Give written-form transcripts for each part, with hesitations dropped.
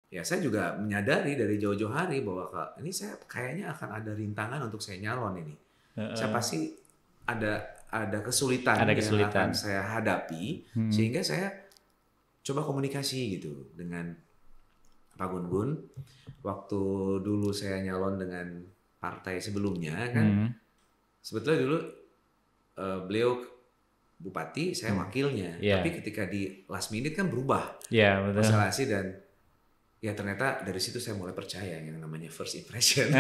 ya saya juga menyadari dari jauh-jauh hari bahwa ini saya kayaknya akan ada rintangan untuk saya nyalon ini. Saya pasti ada kesulitan Ada yang kesulitan. akan saya hadapi, sehingga saya coba komunikasi gitu dengan Pak Gun-Gun. Waktu dulu saya nyalon dengan partai sebelumnya kan, sebetulnya dulu beliau bupati, saya wakilnya. Yeah. Tapi ketika di last minute kan berubah betul. konstelasi, dan ya ternyata dari situ saya mulai percaya yang namanya first impression.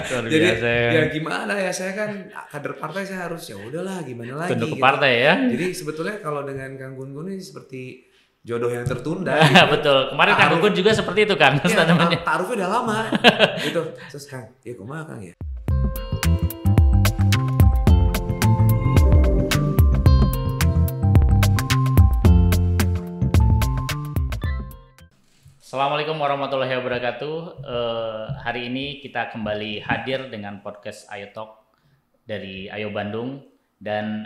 Jadi biasa, ya gimana ya, saya kan kader partai, saya harus ya udahlah gimana lagi. Tunduk ke gitu. partai ya. Jadi sebetulnya kalau dengan Kang Gun-Gun ini seperti jodoh yang tertunda. Betul. Kemarin Kang Gun juga seperti itu Kang. Ya, taruhnya udah lama. Gitu. Terus Kang, ya kumaha Kang ya? Assalamualaikum warahmatullahi wabarakatuh. Hari ini kita kembali hadir dengan podcast Ayo Talk dari Ayo Bandung, dan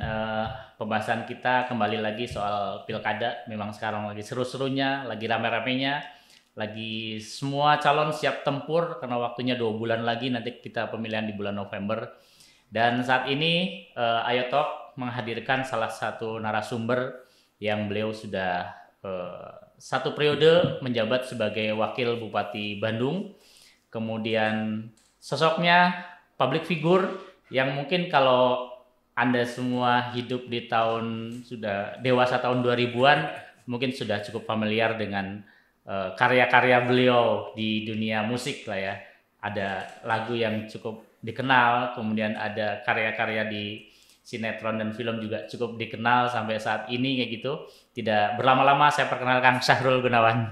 pembahasan kita kembali lagi soal pilkada. Memang sekarang lagi seru-serunya, lagi rame-ramenya, lagi semua calon siap tempur karena waktunya 2 bulan lagi nanti kita pemilihan di bulan November. Dan saat ini Ayo Talk menghadirkan salah satu narasumber yang beliau sudah 1 periode menjabat sebagai Wakil Bupati Bandung. Kemudian sosoknya public figure yang mungkin kalau Anda semua hidup di sudah dewasa tahun 2000-an mungkin sudah cukup familiar dengan karya-karya beliau di dunia musik lah ya. Ada lagu yang cukup dikenal, kemudian ada karya-karya di sinetron dan film juga cukup dikenal sampai saat ini kayak gitu. Tidak berlama-lama saya perkenalkan Syahrul Gunawan.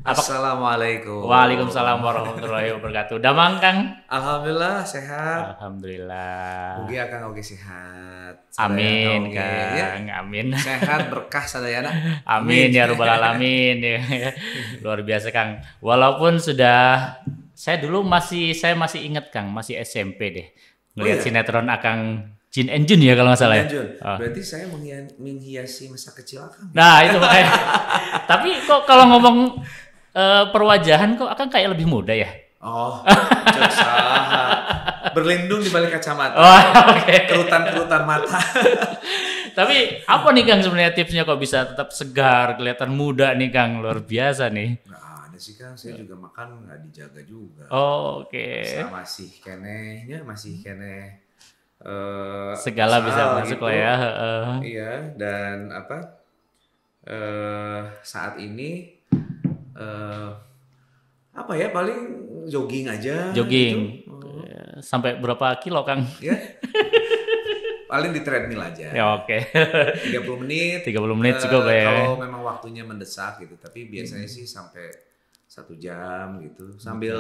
Assalamualaikum. Waalaikumsalam warahmatullahi wabarakatuh. Damang Kang? Alhamdulillah sehat. Alhamdulillah. Mugi Kang oge sehat. Amin Kang, amin. Sehat berkah sadayana. Amin ya rabbal alamin. Luar biasa Kang. Walaupun sudah saya masih ingat Kang, masih SMP deh. Ngelihat sinetron Akang Jin and Jun ya kalau nggak salah ya. Berarti saya menghiasi masa kecil Akang. Nah itu makanya. Tapi kok kalau ngomong perwajahan kok Akang kayak lebih muda ya? Oh, salah. Berlindung di balik kacamata. Okay. Kerutan mata. Tapi apa nih Kang sebenarnya tipsnya kok bisa tetap segar, kelihatan muda nih Kang, luar biasa nih. Nggak ada sih Kang, saya juga makan nggak dijaga juga. Oke. Saya masih keneh. Segala bisa masuk gitu. lah ya. Iya, dan saat ini paling jogging aja. Jogging. Gitu. Sampai berapa kilo Kang? Ya. Paling di treadmill aja. Ya oke. 30 menit. 30 menit cukup ya. Kalau memang waktunya mendesak gitu, tapi biasanya sih sampai 1 jam gitu. Sambil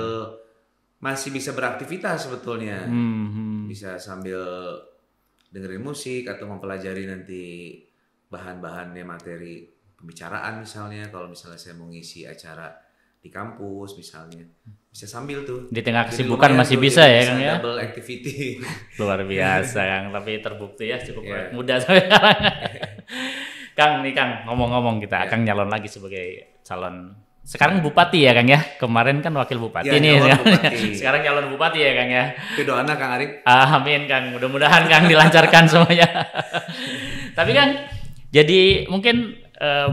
masih bisa beraktivitas sebetulnya. Bisa sambil dengerin musik atau mempelajari nanti bahan-bahannya, materi pembicaraan misalnya. Kalau misalnya saya mau ngisi acara di kampus misalnya, bisa sambil tuh. Di tengah kesibukan masih bisa ya Kang ya. Double activity. Luar biasa Kang, tapi terbukti ya cukup muda sampai sekarang. Kang ngomong-ngomong kita akan nyalon lagi sebagai calon. Sekarang bupati ya Kang ya. Kemarin kan wakil bupati nih. Bupati. Sekarang calon bupati ya Kang ya. Itu doanya Kang Arif. Amin Kang. Mudah-mudahan Kang dilancarkan semuanya. Tapi Kang, jadi mungkin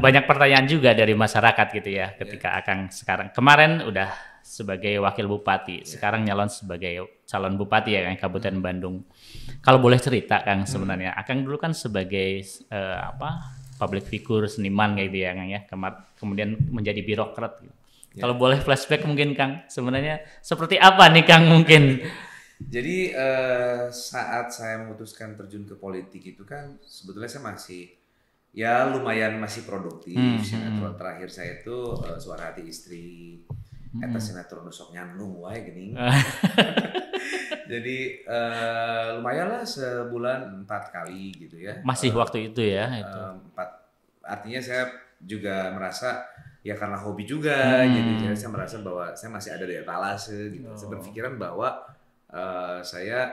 banyak pertanyaan juga dari masyarakat gitu ya. Ketika Akang sekarang kemarin udah sebagai wakil bupati, sekarang nyalon sebagai calon bupati ya Kang Kabupaten Bandung. Kalau boleh cerita Kang sebenarnya, Akang dulu kan sebagai public figure, seniman kayak gitu ya Kang ya, kemudian menjadi birokrat gitu. Kalau boleh flashback mungkin Kang, sebenarnya seperti apa nih Kang mungkin? Jadi saat saya memutuskan terjun ke politik itu kan sebetulnya saya lumayan masih produktif. Sinetron terakhir saya itu Suara Hati Istri. Eta sinetron nusok nyandung wae geuning. Jadi lumayan lah sebulan 4 kali gitu ya. Masih waktu itu ya itu. 4, artinya saya juga merasa ya karena hobi juga jadi saya merasa bahwa saya masih ada di etalase gitu. Saya berpikiran bahwa saya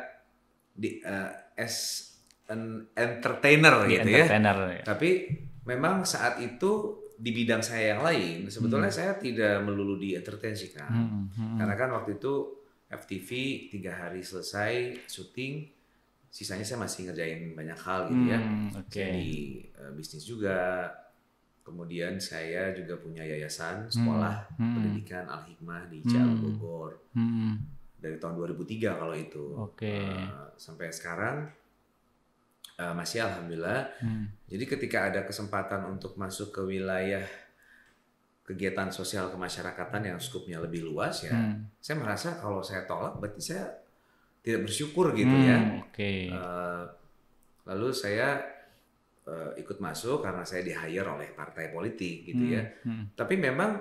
as an entertainer gitu ya. Tapi memang saat itu di bidang saya yang lain, sebetulnya saya tidak melulu di entertain sih Kang. Karena kan waktu itu FTV 3 hari selesai syuting, sisanya saya masih ngerjain banyak hal gitu ya. Saya di bisnis juga, kemudian saya juga punya yayasan sekolah pendidikan Al-Hikmah di Ciawi Bogor dari tahun 2003 kalau itu. Sampai sekarang masih alhamdulillah. Jadi ketika ada kesempatan untuk masuk ke wilayah kegiatan sosial kemasyarakatan yang skupnya lebih luas ya, saya merasa kalau saya tolak berarti saya tidak bersyukur gitu ya. Lalu saya ikut masuk karena saya di-hire oleh partai politik gitu ya. Tapi memang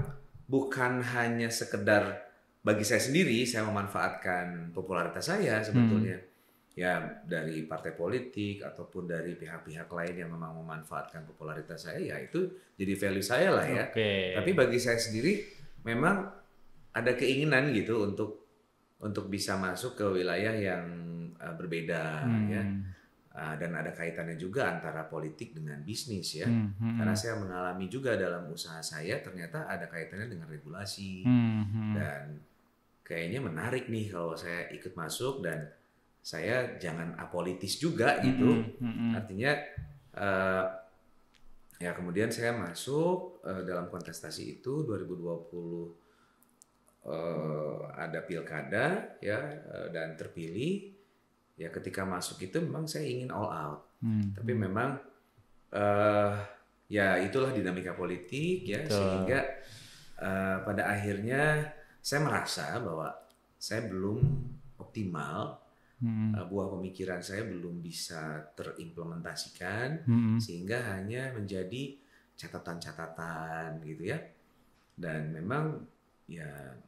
bukan hanya sekedar bagi saya sendiri, saya memanfaatkan popularitas saya sebetulnya. Ya dari partai politik ataupun dari pihak-pihak lain yang memang memanfaatkan popularitas saya, ya itu jadi value saya lah ya. Tapi bagi saya sendiri memang ada keinginan gitu untuk bisa masuk ke wilayah yang berbeda ya. Dan ada kaitannya juga antara politik dengan bisnis ya. Karena saya mengalami juga dalam usaha saya ternyata ada kaitannya dengan regulasi. Dan kayaknya menarik nih kalau saya ikut masuk dan saya jangan apolitis juga gitu. Artinya ya kemudian saya masuk dalam kontestasi itu 2020 ada pilkada ya dan terpilih. Ya ketika masuk itu memang saya ingin all out. Tapi memang ya itulah dinamika politik ya. Sehingga pada akhirnya saya merasa bahwa saya belum optimal. Buah pemikiran saya belum bisa terimplementasikan sehingga hanya menjadi catatan-catatan gitu ya. Dan memang ya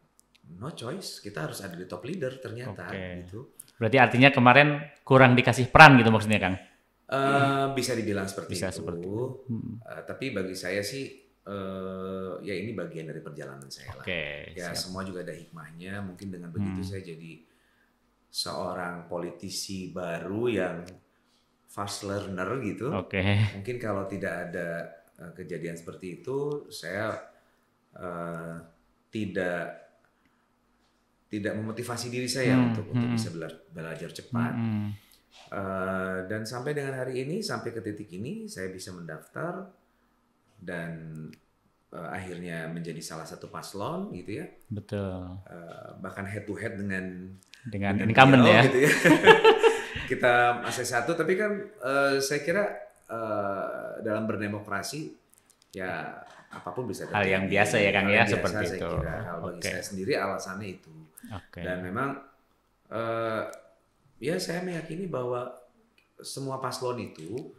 no choice, kita harus ada di top leader ternyata gitu. Berarti artinya kemarin kurang dikasih peran gitu maksudnya Kang? Bisa dibilang seperti itu. Tapi bagi saya sih ya ini bagian dari perjalanan saya lah. Ya semua juga ada hikmahnya. Mungkin dengan begitu saya jadi seorang politisi baru yang fast learner gitu. Mungkin kalau tidak ada kejadian seperti itu, saya tidak memotivasi diri saya untuk bisa belajar cepat. Dan sampai dengan hari ini, sampai ke titik ini, saya bisa mendaftar dan akhirnya menjadi salah satu paslon gitu ya. Bahkan head to head dengan incumbent ya. Gitu ya. Kita masih satu, tapi kan saya kira dalam berdemokrasi ya apapun bisa terjadi. Hal yang biasa ya Kang ya, seperti itu. Kalau bagi saya sendiri alasannya itu. Dan memang ya saya meyakini bahwa semua paslon itu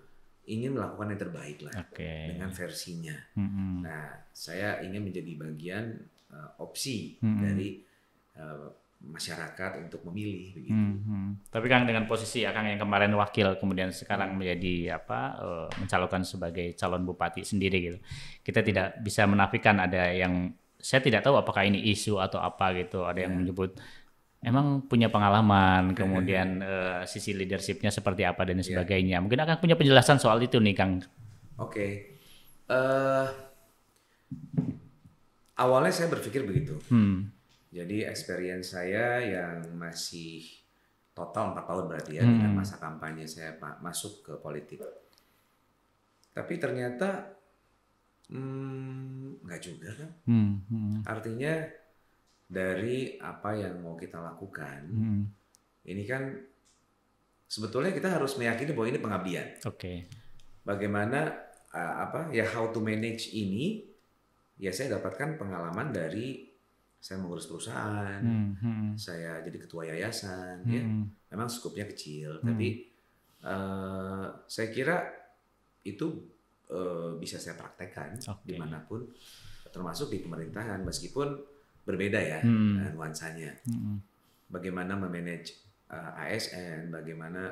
ingin melakukan yang terbaik lah dengan versinya. Nah, saya ingin menjadi bagian opsi dari masyarakat untuk memilih begitu. Tapi Kang dengan posisi Kang yang kemarin wakil kemudian sekarang menjadi mencalonkan sebagai calon bupati sendiri gitu. Kita tidak bisa menafikan ada yang saya tidak tahu apakah ini isu atau apa gitu. Ada yang menyebut emang punya pengalaman, kemudian sisi leadershipnya seperti apa dan sebagainya. Mungkin akan punya penjelasan soal itu nih Kang. Awalnya saya berpikir begitu. Jadi experience saya yang masih total 4 tahun berarti ya dengan masa kampanye saya masuk ke politik. Tapi ternyata nggak juga kan. Artinya dari apa yang mau kita lakukan, ini kan sebetulnya kita harus meyakini bahwa ini pengabdian. Bagaimana how to manage ini? Ya saya dapatkan pengalaman dari saya mengurus perusahaan, saya jadi ketua yayasan, ya memang skupnya kecil, tapi saya kira itu bisa saya praktekkan dimanapun, termasuk di pemerintahan, meskipun berbeda ya nuansanya. Bagaimana memanage ASN, bagaimana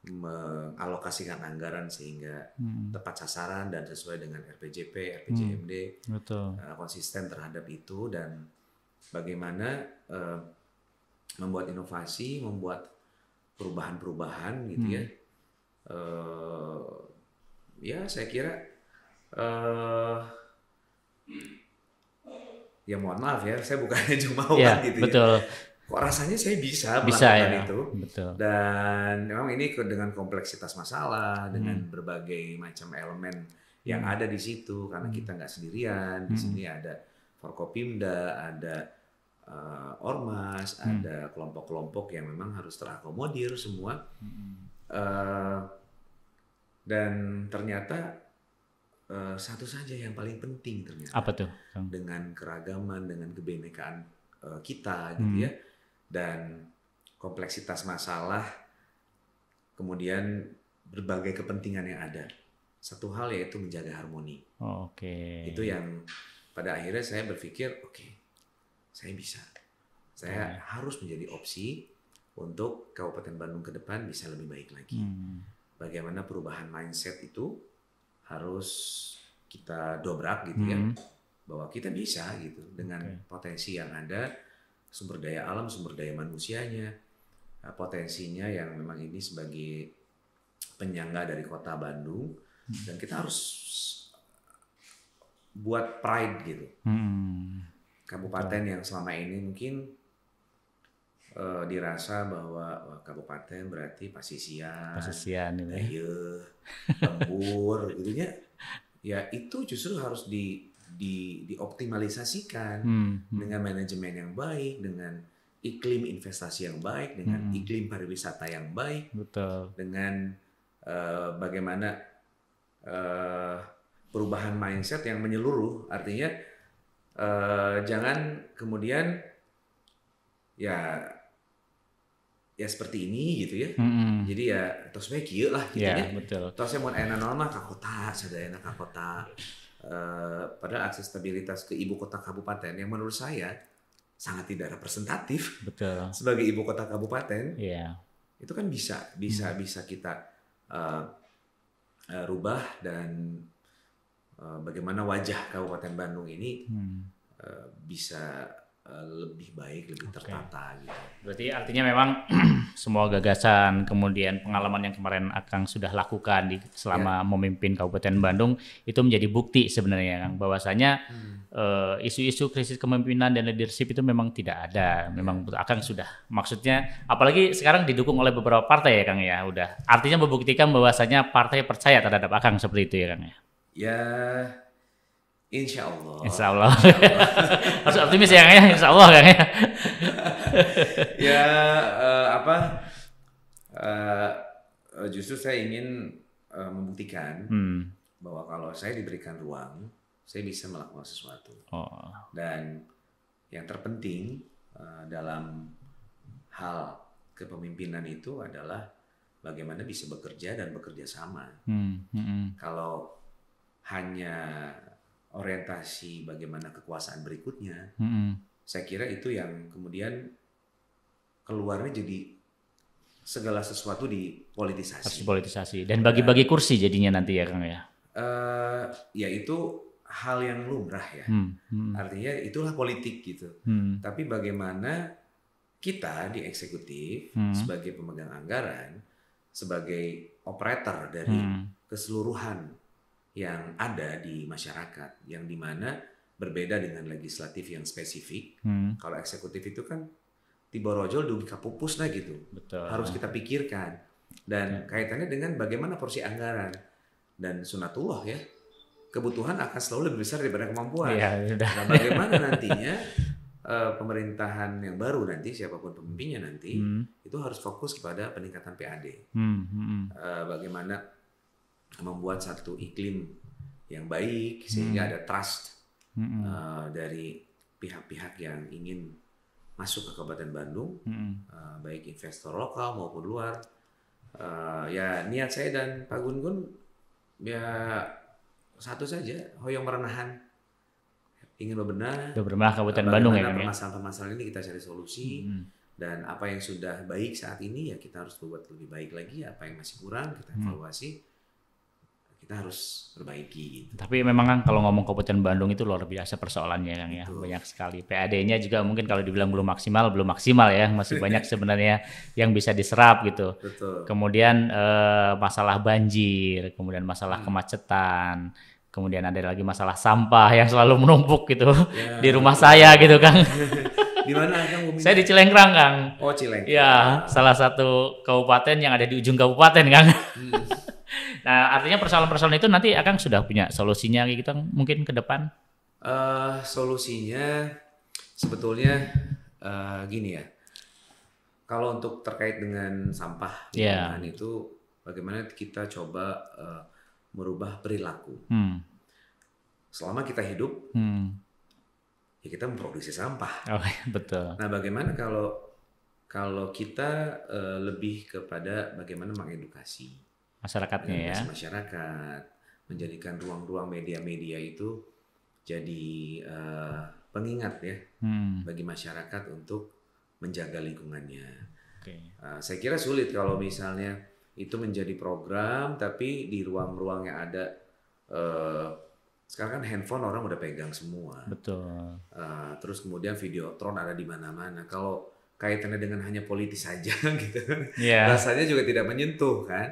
mengalokasikan anggaran sehingga tepat sasaran dan sesuai dengan RPJP, RPJMD, konsisten terhadap itu, dan bagaimana membuat inovasi, membuat perubahan-perubahan gitu ya. Ya saya kira Eh, ya mohon maaf ya, saya bukannya cuma Ya, gitu betul. ya. Kok rasanya saya bisa Bisa melakukan ya. itu. Betul. Dan memang ini dengan kompleksitas masalah, dengan berbagai macam elemen yang ada di situ, karena kita nggak sendirian. Di sini ada Forkopimda, ada Ormas, ada kelompok-kelompok yang memang harus terakomodir semua. Dan ternyata satu saja yang paling penting ternyata. Apa tuh, Kang? Dengan keragaman, dengan kebinekaan kita gitu ya, dan kompleksitas masalah, kemudian berbagai kepentingan yang ada. Satu hal yaitu menjaga harmoni. Oke. Itu yang pada akhirnya saya berpikir, oke, saya bisa. Saya harus menjadi opsi untuk Kabupaten Bandung ke depan bisa lebih baik lagi. Bagaimana perubahan mindset itu harus kita dobrak gitu ya, bahwa kita bisa gitu dengan potensi yang ada, sumber daya alam, sumber daya manusianya, potensinya yang memang ini sebagai penyangga dari kota Bandung, dan kita harus buat pride gitu. Kabupaten yang selama ini mungkin dirasa bahwa kabupaten berarti pasisian lembur gitu ya, itu justru harus dioptimalisasikan dengan manajemen yang baik, dengan iklim investasi yang baik, dengan iklim pariwisata yang baik. Betul. Dengan bagaimana perubahan mindset yang menyeluruh, artinya jangan kemudian ya seperti ini gitu ya. Jadi ya terus bae kieu lah gitu ya. Betul. Terus saya mau enak normal ke kota, sadayana ke kota. Padahal aksesibilitas ke ibu kota kabupaten yang menurut saya sangat tidak representatif. Betul. Sebagai ibu kota kabupaten. Itu kan bisa kita rubah, dan bagaimana wajah Kabupaten Bandung ini bisa lebih baik, lebih tertata gitu. Berarti artinya memang semua gagasan kemudian pengalaman yang kemarin Akang sudah lakukan selama memimpin Kabupaten Bandung itu menjadi bukti sebenarnya, Kang, bahwasanya isu-isu krisis kepemimpinan dan leadership itu memang tidak ada. Memang Akang sudah, maksudnya apalagi sekarang didukung oleh beberapa partai ya, Kang ya. Udah artinya membuktikan bahwasanya partai percaya terhadap Akang seperti itu ya, Kang ya. Ya, Insya Allah. Harus optimis ya, Kang ya. Insya Allah, Kang ya. Ya justru saya ingin membuktikan bahwa kalau saya diberikan ruang, saya bisa melakukan sesuatu. Dan yang terpenting dalam hal kepemimpinan itu adalah bagaimana bisa bekerja dan bekerja sama. Kalau hanya orientasi bagaimana kekuasaan berikutnya, saya kira itu yang kemudian keluarnya jadi segala sesuatu dipolitisasi. Harus dipolitisasi dan bagi-bagi kursi jadinya nanti ya, Kang ya. Ya itu hal yang lumrah ya. Artinya itulah politik gitu. Tapi bagaimana kita di eksekutif sebagai pemegang anggaran, sebagai operator dari keseluruhan yang ada di masyarakat, yang dimana berbeda dengan legislatif yang spesifik. Kalau eksekutif itu kan tiba rojol dugi kapupus nah gitu. Betul. Harus kita pikirkan, dan kaitannya dengan bagaimana porsi anggaran, dan sunatullah ya, kebutuhan akan selalu lebih besar daripada kemampuan. Nah, bagaimana nantinya pemerintahan yang baru nanti, siapapun pemimpinnya nanti, itu harus fokus kepada peningkatan PAD. Bagaimana membuat satu iklim yang baik sehingga ada trust dari pihak-pihak yang ingin masuk ke Kabupaten Bandung, baik investor lokal maupun luar. Ya niat saya dan Pak Gun-Gun ya satu saja, hoyong merenahan, ingin bebenah Kabupaten Bandung ya. Permasalahan-permasalahan ini kita cari solusi, dan apa yang sudah baik saat ini ya kita harus buat lebih baik lagi. Apa yang masih kurang kita evaluasi, kita harus perbaiki gitu. Tapi memang kan kalau ngomong Kabupaten Bandung itu luar biasa persoalannya, Kang ya. Banyak sekali. PAD-nya juga mungkin kalau dibilang belum maksimal ya. Masih banyak sebenarnya yang bisa diserap gitu. Betul. Kemudian masalah banjir, kemudian masalah kemacetan, kemudian ada lagi masalah sampah yang selalu menumpuk gitu Ya, di rumah saya gitu Kang. di mana Kang Bumi? Saya di Cilengkrang Kang. Oh, Cilengkrang. Ya, salah satu kabupaten yang ada di ujung kabupaten Kang. Nah, artinya persoalan-persoalan itu nanti Akang sudah punya solusinya gitu mungkin ke depan? Solusinya sebetulnya gini ya. Kalau untuk terkait dengan sampah lingkungan itu bagaimana kita coba merubah perilaku. Selama kita hidup, ya kita memproduksi sampah. Oh, betul. Nah, bagaimana kalau kita lebih kepada bagaimana mengedukasi masyarakatnya ya. Masyarakat, menjadikan ruang-ruang media-media itu jadi pengingat ya bagi masyarakat untuk menjaga lingkungannya. Saya kira sulit kalau misalnya itu menjadi program tapi di ruang-ruang yang ada sekarang kan handphone orang udah pegang semua. Betul. Terus kemudian videotron ada di mana-mana. Kalau kaitannya dengan hanya politis saja gitu, rasanya juga tidak menyentuh kan.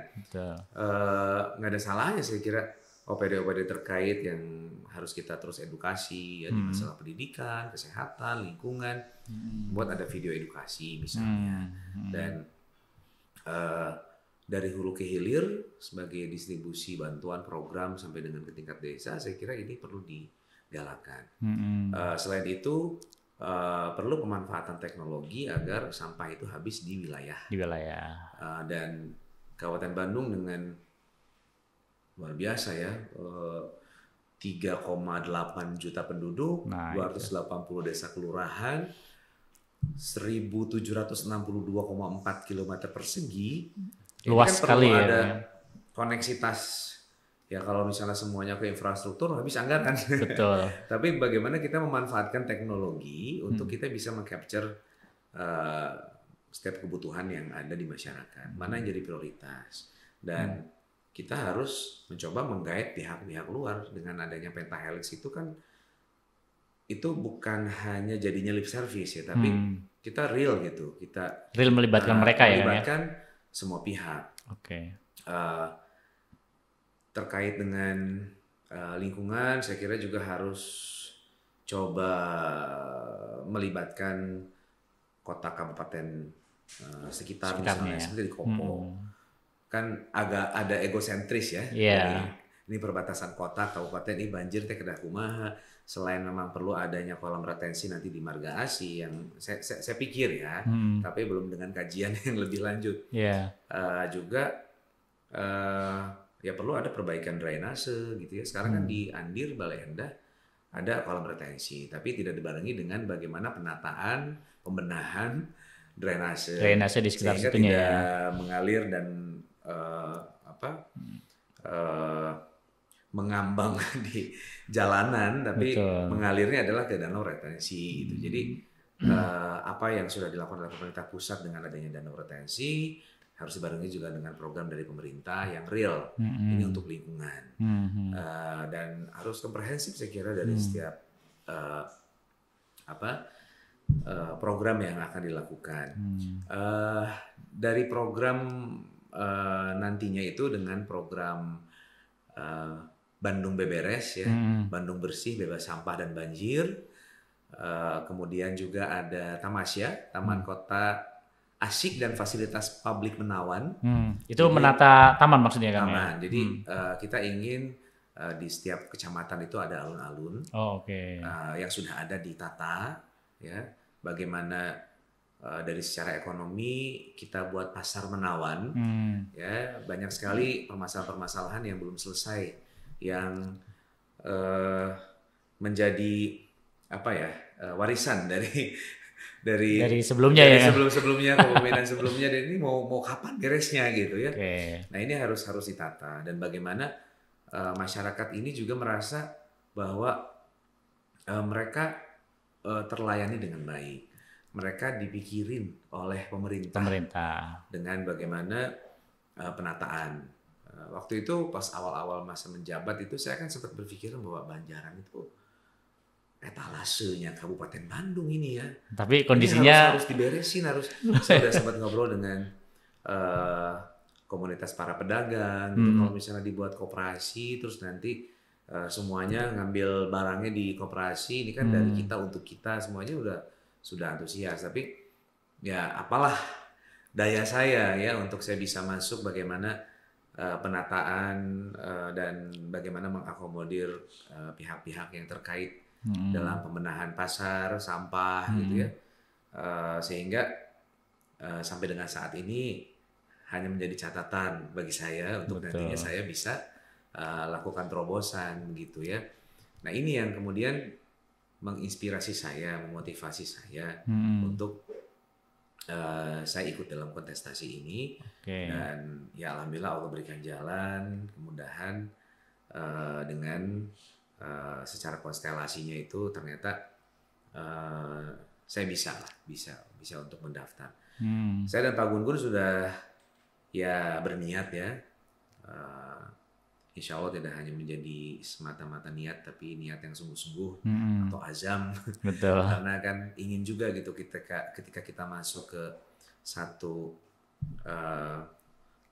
Nggak ada salahnya saya kira OPD-OPD terkait yang harus kita terus edukasi ya di masalah pendidikan, kesehatan, lingkungan, buat ada video edukasi misalnya. Dan dari hulu ke hilir sebagai distribusi bantuan program sampai dengan ke tingkat desa, saya kira ini perlu digalakan. Selain itu perlu pemanfaatan teknologi agar sampah itu habis di wilayah. Dan Kabupaten Bandung dengan luar biasa ya, 3,8 juta penduduk, 280 desa kelurahan, 1.762,4 km persegi. Luas kan sekali ya. Ada koneksitas ya, kalau misalnya semuanya ke infrastruktur habis anggaran. Betul. Tapi bagaimana kita memanfaatkan teknologi untuk kita bisa meng-capture setiap kebutuhan yang ada di masyarakat, mana yang jadi prioritas. Dan kita harus mencoba menggait pihak-pihak luar dengan adanya pentahelix itu kan, itu bukan hanya jadinya lip service ya, tapi kita real gitu, kita real melibatkan mereka melibatkan semua pihak. Terkait dengan lingkungan, saya kira juga harus coba melibatkan kota kabupaten sekitarnya, seperti di Kopo. Kan agak ada egosentris ya. Ini perbatasan kota, kabupaten, ini banjir teh kedah kumaha. Selain memang perlu adanya kolam retensi nanti di Marga Asih yang saya pikir ya, tapi belum dengan kajian yang lebih lanjut. Juga ya perlu ada perbaikan drainase gitu ya. Sekarang kan di Andir, Balai Endah ada kolam retensi, tapi tidak dibarengi dengan bagaimana penataan, pembenahan drainase di sekitar sehingga situnya tidak mengalir dan mengambang di jalanan, tapi mengalirnya adalah ke danau retensi gitu. Jadi apa yang sudah dilakukan oleh pemerintah pusat dengan adanya danau retensi harus dibarengi juga dengan program dari pemerintah yang real. Ini untuk lingkungan dan harus komprehensif saya kira dari setiap program yang akan dilakukan. Dari program nantinya itu dengan program Bandung Beberes ya, Bandung Bersih, Bebas Sampah dan Banjir. Kemudian juga ada Tamasya, Taman Kota Asik dan Fasilitas Publik Menawan. Itu jadi, menata taman maksudnya kan? Taman. Jadi kita ingin di setiap kecamatan itu ada alun-alun yang sudah ada ditata ya. Bagaimana dari secara ekonomi kita buat pasar menawan ya, banyak sekali permasalahan-permasalahan yang belum selesai yang menjadi warisan dari sebelumnya sebelumnya kepemimpinan sebelumnya, dan ini mau kapan beresnya gitu ya. Nah ini harus ditata, dan bagaimana masyarakat ini juga merasa bahwa mereka terlayani dengan baik. Mereka dipikirin oleh pemerintah. Dengan bagaimana penataan. Waktu itu pas awal-awal masa menjabat itu saya kan sempat berpikiran bahwa Banjaran itu etalasenya Kabupaten Bandung ini ya. Tapi kondisinya harus diberesin, saya sudah sempat ngobrol dengan komunitas para pedagang gitu. Kalau misalnya dibuat koperasi terus nanti semuanya ngambil barangnya di koperasi, ini kan dari kita untuk kita, semuanya sudah antusias. Tapi ya apalah daya saya ya untuk saya bisa masuk, bagaimana penataan dan bagaimana mengakomodir pihak-pihak yang terkait dalam pembenahan pasar sampah gitu ya, sehingga sampai dengan saat ini hanya menjadi catatan bagi saya untuk nantinya saya bisa lakukan terobosan gitu ya. Nah ini yang kemudian menginspirasi saya, memotivasi saya untuk saya ikut dalam kontestasi ini. Dan ya alhamdulillah Allah berikan jalan, kemudahan dengan secara konstelasinya itu ternyata saya bisa untuk mendaftar. Saya dan Pak Gun-Gun sudah ya berniat ya. Insya Allah tidak hanya menjadi semata-mata niat, tapi niat yang sungguh-sungguh atau azam. Betul. Karena kan ingin juga gitu ketika kita masuk ke satu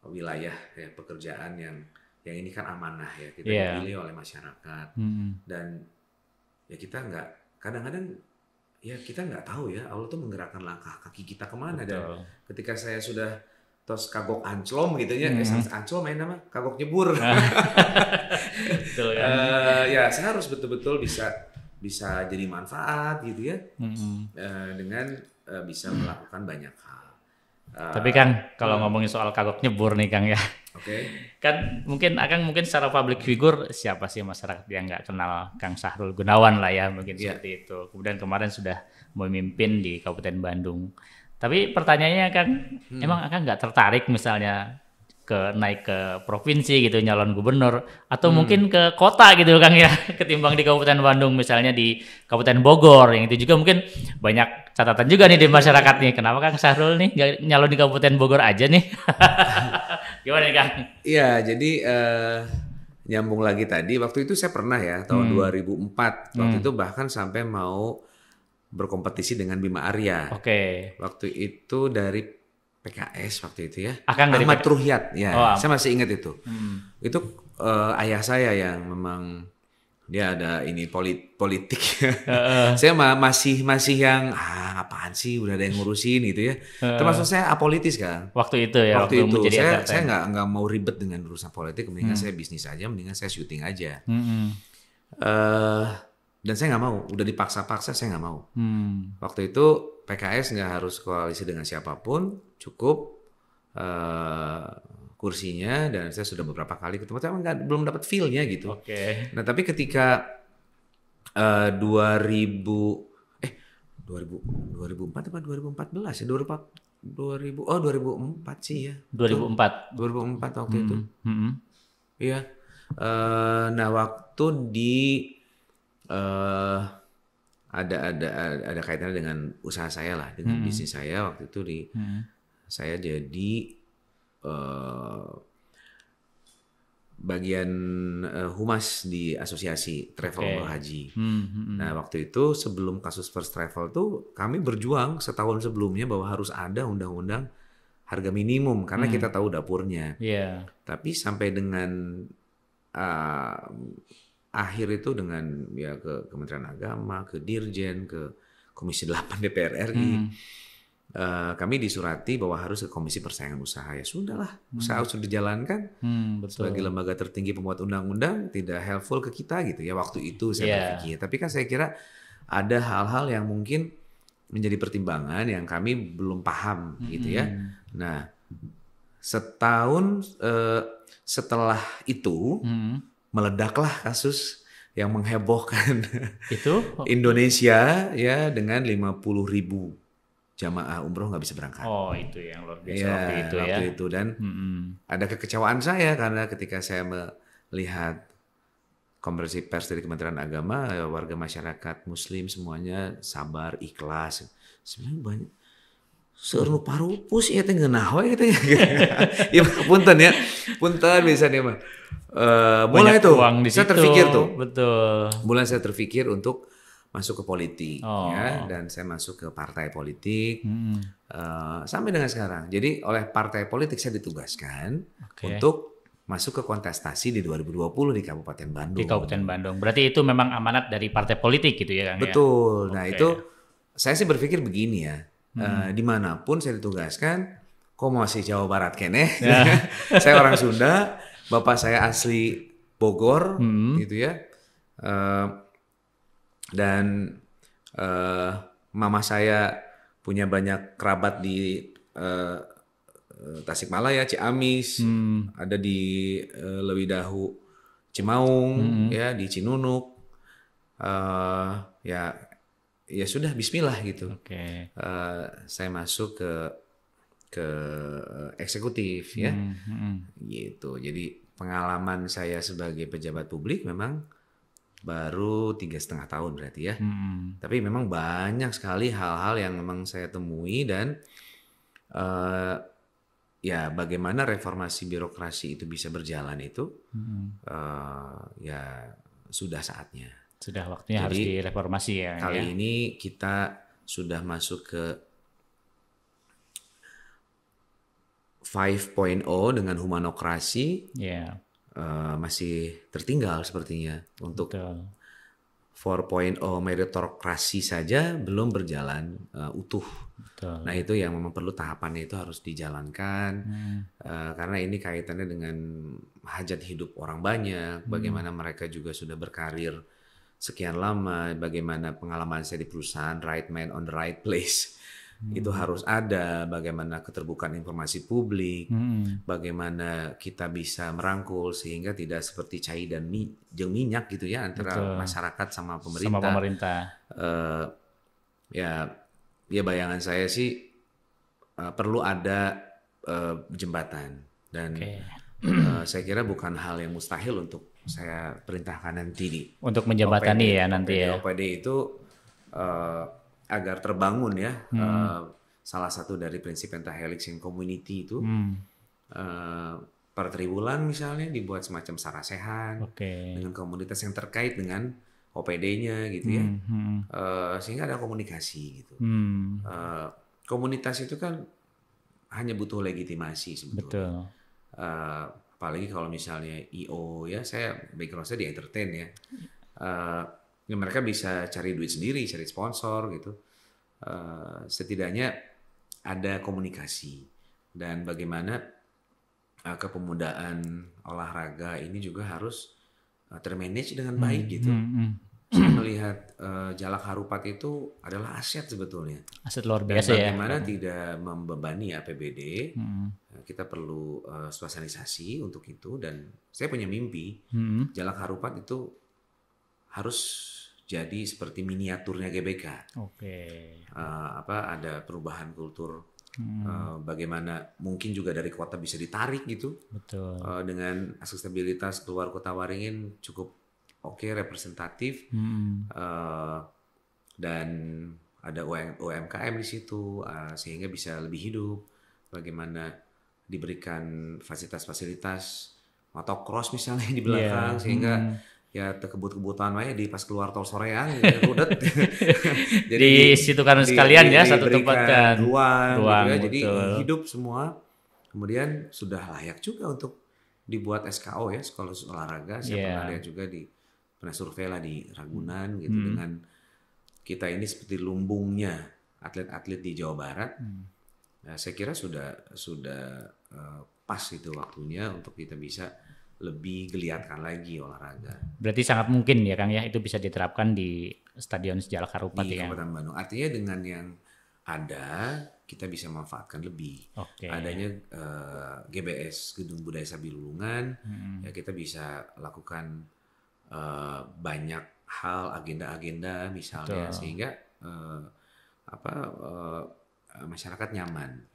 wilayah ya, pekerjaan yang ini kan amanah ya, kita dipilih oleh masyarakat dan ya kita kadang-kadang ya kita nggak tahu ya Allah tuh menggerakkan langkah kaki kita kemana. Dan ketika saya sudah tos kagok anclom gitu ya, anclom main nama kagok nyebur. Betul kan? Ya saya harus betul-betul bisa jadi manfaat gitu ya, dengan bisa melakukan banyak hal. Tapi Kang, kalau ngomongin soal kagok nyebur nih Kang ya, kan mungkin secara public figure siapa sih masyarakat yang nggak kenal Kang Sahrul Gunawan lah ya, mungkin seperti itu. Kemudian kemarin sudah memimpin di Kabupaten Bandung. Tapi pertanyaannya kan, emang Akang nggak tertarik misalnya naik ke provinsi gitu, nyalon gubernur, atau mungkin ke kota gitu Kang ya, ketimbang di Kabupaten Bandung, misalnya di Kabupaten Bogor, yang itu juga mungkin banyak catatan juga nih di masyarakat nih. Kenapa Kang Sahrul nih nggak nyalon di Kabupaten Bogor aja nih? Gimana nih Kang? Iya, jadi nyambung lagi tadi, waktu itu saya pernah ya, tahun 2004, waktu itu bahkan sampai mau berkompetisi dengan Bima Arya. Waktu itu dari PKS waktu itu ya. Ahmad Ruhyat ya. Saya masih ingat itu. Itu ayah saya yang memang dia ada ini politik. Saya masih yang apaan sih, udah ada yang ngurusin gitu ya. Termasuk saya apolitis kan. Waktu itu ya. Waktu itu saya nggak mau ribet dengan urusan politik. Mendingan saya bisnis aja, mendingan saya syuting aja. Dan saya nggak mau, udah dipaksa-paksa saya nggak mau. Waktu itu PKS nggak harus koalisi dengan siapapun, cukup kursinya, dan saya sudah beberapa kali ketemu, tapi belum dapat feel-nya gitu. Nah tapi ketika 2004 apa 2014 ya, 2004 sih ya. 2004 waktu itu. Iya. Nah waktu ada kaitannya dengan usaha saya lah, dengan bisnis saya waktu itu saya jadi bagian humas di asosiasi travel umroh haji. Nah waktu itu sebelum kasus First Travel tuh kami berjuang setahun sebelumnya bahwa harus ada undang-undang harga minimum karena kita tahu dapurnya. Tapi sampai dengan akhir itu dengan ya ke Kementerian Agama, ke Dirjen, ke Komisi 8 DPR RI, kami disurati bahwa harus ke Komisi Persaingan Usaha. Ya sudahlah, usaha sudah dijalankan sebagai lembaga tertinggi pembuat undang-undang, tidak helpful ke kita gitu ya waktu itu saya berpikir. Tapi kan saya kira ada hal-hal yang mungkin menjadi pertimbangan yang kami belum paham gitu ya. Nah setahun setelah itu meledaklah kasus yang menghebohkan itu Indonesia ya, dengan 50.000 jamaah umroh nggak bisa berangkat. Itu yang luar biasa waktu itu dan ada kekecewaan saya karena ketika saya melihat konferensi pers dari Kementerian Agama, warga masyarakat Muslim semuanya sabar, ikhlas. Sebenarnya banyak seurnu parupus ya teh ngeunah we gitu ya. Ya punten bisa nih mah. Mulai itu saya terpikir tuh. Betul. Mulai saya terpikir untuk masuk ke politik ya, dan saya masuk ke partai politik sampai dengan sekarang. Jadi oleh partai politik saya ditugaskan untuk masuk ke kontestasi di 2020 di Kabupaten Bandung. Di Kabupaten Bandung. Berarti itu memang amanat dari partai politik gitu ya Kang? Betul. Ya? Nah itu saya sih berpikir begini ya, dimanapun saya ditugaskan, kok masih Jawa Barat kene? Saya orang Sunda, bapak saya asli Bogor, gitu ya, dan mama saya punya banyak kerabat di Tasikmalaya, Ciamis, ada di Lewidahu, Cimaung, ya di Cinunuk, ya sudah Bismillah gitu. Saya masuk ke eksekutif ya, gitu. Jadi pengalaman saya sebagai pejabat publik memang baru 3,5 tahun berarti ya. Tapi memang banyak sekali hal-hal yang memang saya temui dan ya bagaimana reformasi birokrasi itu bisa berjalan itu ya sudah saatnya. Sudah waktunya. Jadi, harus direformasi ya. Kali ini kita sudah masuk ke 5.0 dengan humanokrasi. Masih tertinggal sepertinya. Untuk 4.0 meritokrasi saja belum berjalan utuh. Nah itu yang memang perlu tahapannya itu harus dijalankan karena ini kaitannya dengan hajat hidup orang banyak, bagaimana mereka juga sudah berkarir sekian lama, bagaimana pengalaman saya di perusahaan, right man on the right place. Itu harus ada, bagaimana keterbukaan informasi publik, bagaimana kita bisa merangkul sehingga tidak seperti cai dan minyak gitu ya antara masyarakat sama pemerintah. Ya bayangan saya sih perlu ada jembatan dan saya kira bukan hal yang mustahil untuk saya perintahkan nanti untuk menjembatani OPD, ya nanti ya. OPD itu agar terbangun ya salah satu dari prinsip pentahelix in community itu per triwulan misalnya dibuat semacam sarasehan dengan komunitas yang terkait dengan OPD-nya gitu ya sehingga ada komunikasi gitu. Komunitas itu kan hanya butuh legitimasi sebetulnya. Apalagi kalau misalnya IO ya, saya background saya di entertain ya. Mereka bisa cari duit sendiri, cari sponsor gitu. Setidaknya ada komunikasi dan bagaimana kepemudaan olahraga ini juga harus termanage dengan baik gitu. Saya melihat Jalak Harupat itu adalah aset sebetulnya. Aset luar biasa ya. Bagaimana tidak membebani APBD, kita perlu sosialisasi untuk itu dan saya punya mimpi Jalak Harupat itu harus jadi seperti miniaturnya GBK. Ada perubahan kultur, bagaimana mungkin juga dari kota bisa ditarik gitu. Dengan aksesibilitas keluar kota Waringin cukup representatif, dan ada UMKM di situ sehingga bisa lebih hidup. Bagaimana diberikan fasilitas-fasilitas motocross misalnya di belakang sehingga ya kebutuhan wae di pas keluar tol soreang rudet. Jadi di situ kan sekalian ya satu tempat kan ruang gitu ya. Jadi hidup semua. Kemudian sudah layak juga untuk dibuat SKO ya, sekolah olahraga. Saya pernah lihat juga pernah survei lah di Ragunan gitu dengan kita ini seperti lumbungnya atlet-atlet di Jawa Barat. Nah, saya kira sudah pas itu waktunya untuk kita bisa lebih geliatkan lagi olahraga. Berarti sangat mungkin ya Kang ya itu bisa diterapkan di Stadion Jalak Harupat di Kabupaten Bandung. Artinya dengan yang ada kita bisa manfaatkan lebih. Adanya GBS Gedung Budaya Sabilulungan ya kita bisa lakukan banyak hal agenda-agenda misalnya sehingga masyarakat nyaman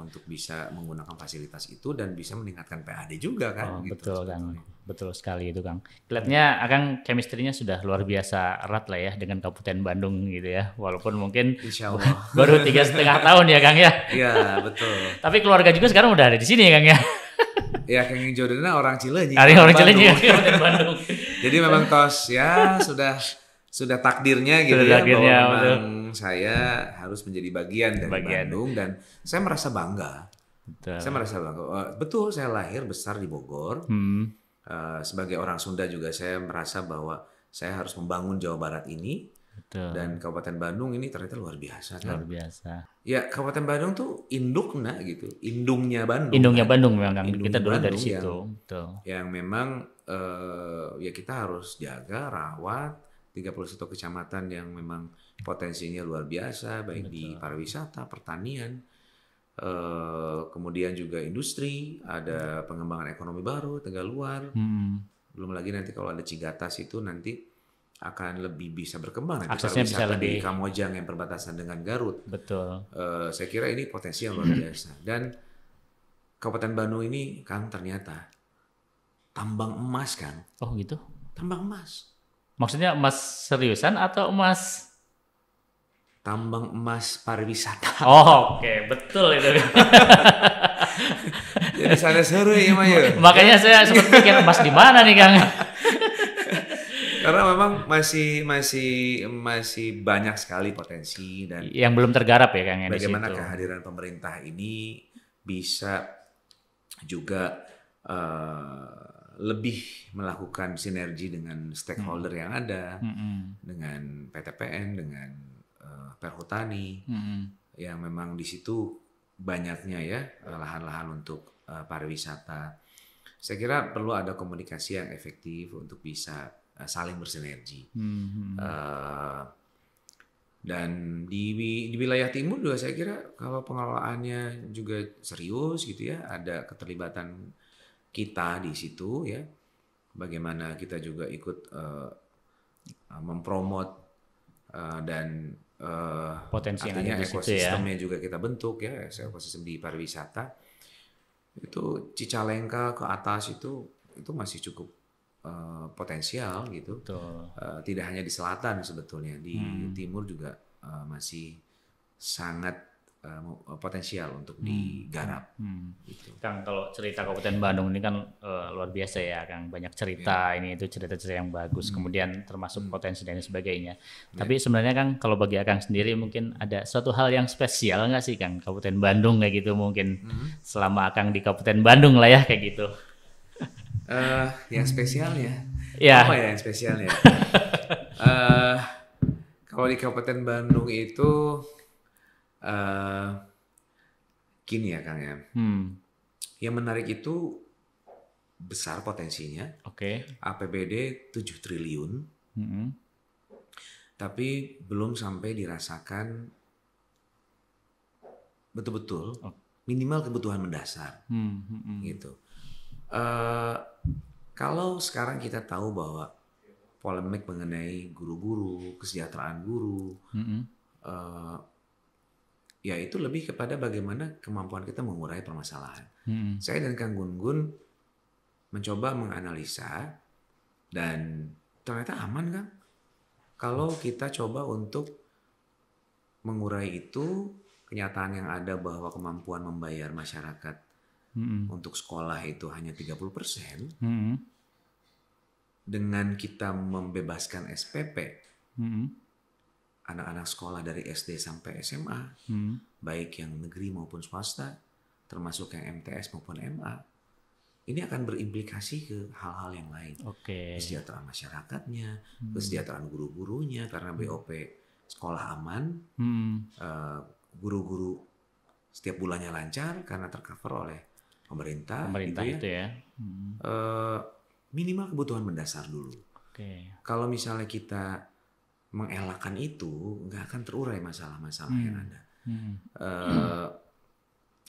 untuk bisa menggunakan fasilitas itu dan bisa meningkatkan PAD juga kan. Betul Kang, betul sekali itu Kang. Kelihatannya Kang chemistry-nya sudah luar biasa erat lah ya dengan Kabupaten Bandung gitu ya. Walaupun mungkin baru 3,5 tahun ya Kang ya. Iya betul. Tapi keluarga juga sekarang udah ada di sini ya Kang ya. Ya Kang Jodena orang Cileunyi. Orang Cileunyi Kabupaten Bandung. Jadi memang tos ya sudah takdirnya gitu ya bahwa memang saya harus menjadi bagian dari Bandung dan saya merasa bangga Betul. Saya merasa bangga. Betul, saya lahir besar di Bogor. Sebagai orang Sunda juga saya merasa bahwa saya harus membangun Jawa Barat ini. Betul. Dan Kabupaten Bandung ini ternyata luar biasa kan. Luar biasa. Ya, Kabupaten Bandung tuh induknya gitu. Indungnya Bandung. Indungnya kan? Bandung memang Indungnya kita dulu dari Bandung situ. Betul. Yang memang ya kita harus jaga, rawat 31 kecamatan yang memang potensinya luar biasa baik di pariwisata, pertanian, kemudian juga industri, ada pengembangan ekonomi baru, Tegaluar. Belum lagi nanti kalau ada Cigatas itu nanti akan lebih bisa berkembang nanti aksesnya bisa di lebih Kamojang yang perbatasan dengan Garut. Betul. Saya kira ini potensi yang luar biasa. Dan Kabupaten Bandung ini Kang ternyata tambang emas Kang. Oh gitu. Tambang emas. Maksudnya emas seriusan atau emas? Tambang emas pariwisata. Oh, oke, betul itu. Jadi sana seru ya Mas. Makanya saya sempat pikir emas di mana nih Kang? Karena memang masih banyak sekali potensi dan yang belum tergarap ya Kang ya di situ. bagaimana kehadiran pemerintah ini bisa juga lebih melakukan sinergi dengan stakeholder yang ada, dengan PTPN, dengan Perhutani, yang memang di situ banyaknya ya lahan-lahan untuk pariwisata. Saya kira perlu ada komunikasi yang efektif untuk bisa saling bersinergi. Dan di wilayah timur juga saya kira kalau pengelolaannya juga serius gitu ya, ada keterlibatan kita di situ ya. Bagaimana kita juga ikut mempromot dan potensi yang artinya ada di situ ekosistemnya juga kita bentuk ya, ekosistem di pariwisata. Itu Cicalengka ke atas itu masih cukup potensial gitu. Tidak hanya di selatan sebetulnya, di timur juga masih sangat potensial untuk digarap. Gitu. Kang, kalau cerita Kabupaten Bandung ini kan luar biasa ya Kang, banyak cerita ini itu cerita-cerita yang bagus, kemudian termasuk potensi dan sebagainya. Tapi sebenarnya Kang, kalau bagi Kang sendiri mungkin ada suatu hal yang spesial nggak sih Kang Kabupaten Bandung kayak gitu mungkin selama Kang di Kabupaten Bandung lah ya kayak gitu. Yang spesialnya, ya. Apa ya yang spesialnya? Kalau di Kabupaten Bandung itu gini ya Kang ya, yang menarik itu besar potensinya, APBD 7 triliun, tapi belum sampai dirasakan betul-betul minimal kebutuhan mendasar, gitu. Kalau sekarang kita tahu bahwa polemik mengenai guru-guru, kesejahteraan guru, ya itu lebih kepada bagaimana kemampuan kita mengurai permasalahan. Saya dan Kang Gun-Gun mencoba menganalisa dan ternyata aman kan? Kalau kita coba untuk mengurai itu, kenyataan yang ada bahwa kemampuan membayar masyarakat untuk sekolah itu hanya 30%, dengan kita membebaskan SPP, anak-anak sekolah dari SD sampai SMA, baik yang negeri maupun swasta, termasuk yang MTS maupun MA, ini akan berimplikasi ke hal-hal yang lain. Kesejahteraan masyarakatnya, kesejahteraan guru-gurunya, karena BOP sekolah aman, guru-guru setiap bulannya lancar karena tercover oleh pemerintah gitu ya. Minimal kebutuhan mendasar dulu. Kalau misalnya kita mengelakkan itu, nggak akan terurai masalah-masalah yang ada.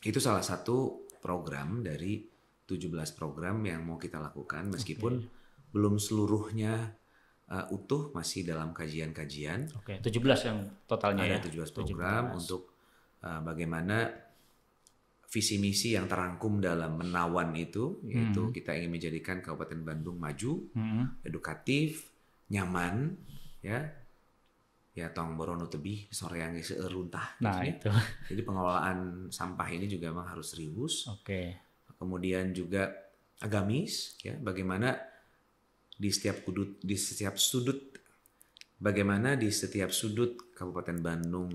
Itu salah satu program dari 17 program yang mau kita lakukan, meskipun belum seluruhnya utuh, masih dalam kajian-kajian. 17 yang totalnya ada 17 program 17. Untuk bagaimana visi misi yang terangkum dalam Menawan itu, yaitu kita ingin menjadikan Kabupaten Bandung maju, edukatif, nyaman, ya tong borono tebih soreange seuruntah. Itu. Jadi pengelolaan sampah ini juga memang harus serius. Kemudian juga agamis, ya bagaimana di setiap sudut Kabupaten Bandung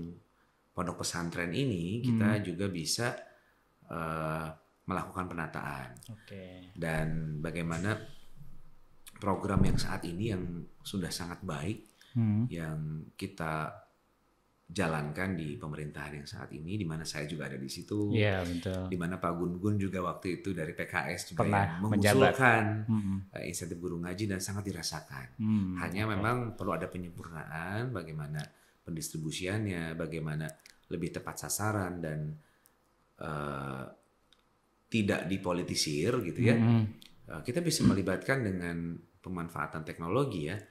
pondok pesantren ini kita juga bisa melakukan penataan. Oke. Dan bagaimana program yang saat ini yang sudah sangat baik yang kita jalankan di pemerintahan yang saat ini, di mana saya juga ada di situ. Iya, betul. Di mana Pak Gun-Gun juga waktu itu dari PKS juga pernah yang mengusulkan insentif guru ngaji dan sangat dirasakan. Hanya memang perlu ada penyempurnaan bagaimana pendistribusiannya, bagaimana lebih tepat sasaran dan tidak dipolitisir gitu ya. Kita bisa melibatkan dengan pemanfaatan teknologi ya.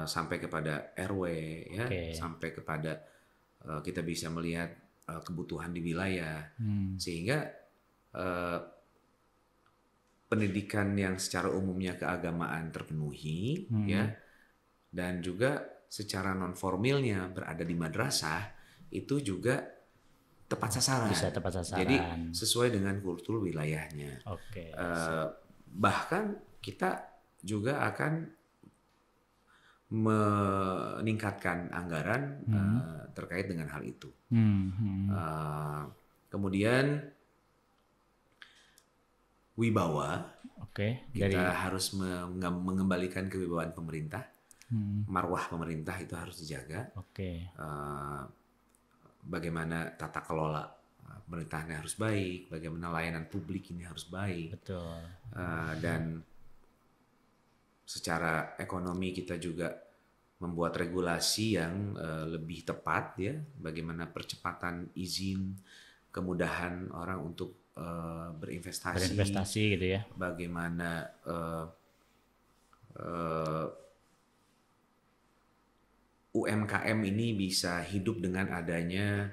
Sampai kepada RW ya, sampai kepada kita bisa melihat kebutuhan di wilayah, sehingga pendidikan yang secara umumnya keagamaan terpenuhi ya, dan juga secara non formilnya berada di madrasah itu juga tepat sasaran. Bisa tepat sasaran. Jadi sesuai dengan kultur wilayahnya. Bahkan kita juga akan meningkatkan anggaran terkait dengan hal itu. Kemudian wibawa, kita harus mengembalikan kewibawaan pemerintah, marwah pemerintah itu harus dijaga. Bagaimana tata kelola pemerintahannya harus baik, bagaimana layanan publik ini harus baik. Betul. Dan secara ekonomi kita juga membuat regulasi yang lebih tepat ya, bagaimana percepatan izin, kemudahan orang untuk berinvestasi gitu ya. Bagaimana UMKM ini bisa hidup dengan adanya